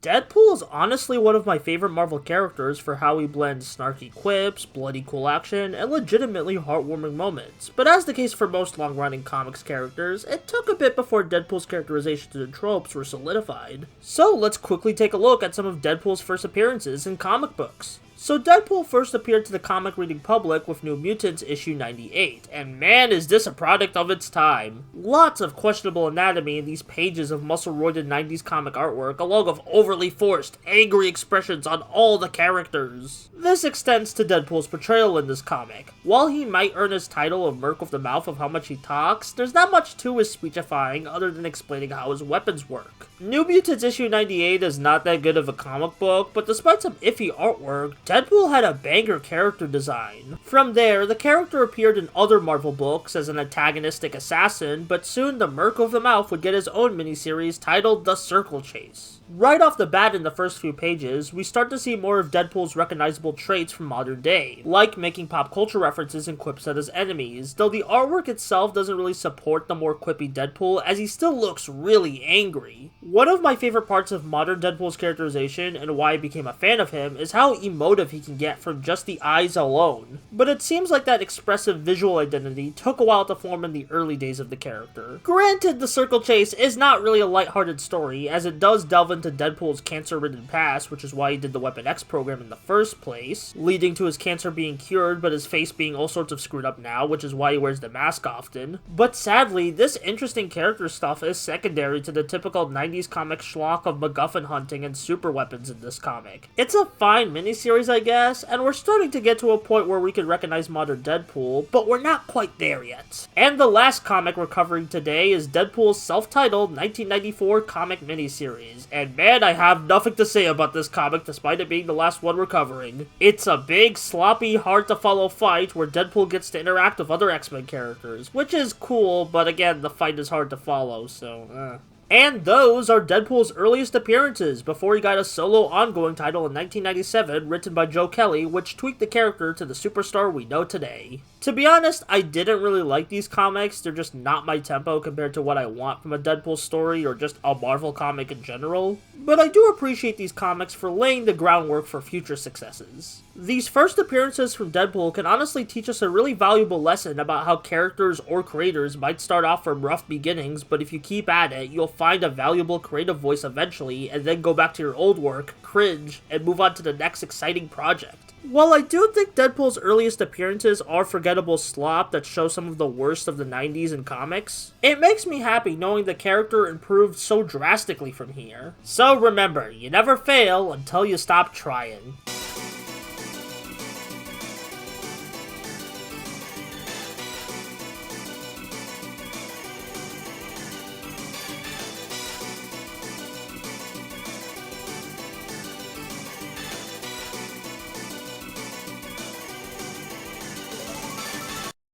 Deadpool is honestly one of my favorite Marvel characters for how he blends snarky quips, bloody cool action, and legitimately heartwarming moments. But as the case for most long-running comics characters, it took a bit before Deadpool's characterizations and tropes were solidified. So let's quickly take a look at some of Deadpool's first appearances in comic books. So Deadpool first appeared to the comic reading public with New Mutants issue 98, and man is this a product of its time. Lots of questionable anatomy in these pages of muscle-roided 90s comic artwork, along with overly forced, angry expressions on all the characters. This extends to Deadpool's portrayal in this comic. While he might earn his title of Merc of the Mouth of how much he talks, there's not much to his speechifying other than explaining how his weapons work. New Mutants issue 98 is not that good of a comic book, but despite some iffy artwork, Deadpool had a banger character design. From there, the character appeared in other Marvel books as an antagonistic assassin, but soon the Merc of the Mouth would get his own miniseries titled The Circle Chase. Right off the bat in the first few pages, we start to see more of Deadpool's recognizable traits from modern day, like making pop culture references and quips at his enemies, though the artwork itself doesn't really support the more quippy Deadpool as he still looks really angry. One of my favorite parts of modern Deadpool's characterization and why I became a fan of him is how emotive he can get from just the eyes alone. But it seems like that expressive visual identity took a while to form in the early days of the character. Granted, The Circle Chase is not really a lighthearted story, as it does delve into Deadpool's cancer-ridden past, which is why he did the Weapon X program in the first place, leading to his cancer being cured but his face being all sorts of screwed up now, which is why he wears the mask often. But sadly, this interesting character stuff is secondary to the typical 90s comic schlock of MacGuffin hunting and super weapons in this comic. It's a fine miniseries, I guess, and we're starting to get to a point where we can recognize modern Deadpool, but we're not quite there yet. And the last comic we're covering today is Deadpool's self-titled 1994 comic miniseries, and man, I have nothing to say about this comic despite it being the last one we're covering. It's a big, sloppy, hard-to-follow fight where Deadpool gets to interact with other X-Men characters, which is cool, but again, the fight is hard to follow, so And those are Deadpool's earliest appearances before he got a solo ongoing title in 1997 written by Joe Kelly, which tweaked the character to the superstar we know today. To be honest, I didn't really like these comics. They're just not my tempo compared to what I want from a Deadpool story or just a Marvel comic in general. But I do appreciate these comics for laying the groundwork for future successes. These first appearances from Deadpool can honestly teach us a really valuable lesson about how characters or creators might start off from rough beginnings, but if you keep at it, you'll find a valuable creative voice eventually, and then go back to your old work, cringe, and move on to the next exciting project. While I do think Deadpool's earliest appearances are forgettable slop that show some of the worst of the 90s in comics, it makes me happy knowing the character improved so drastically from here. So remember, you never fail until you stop trying.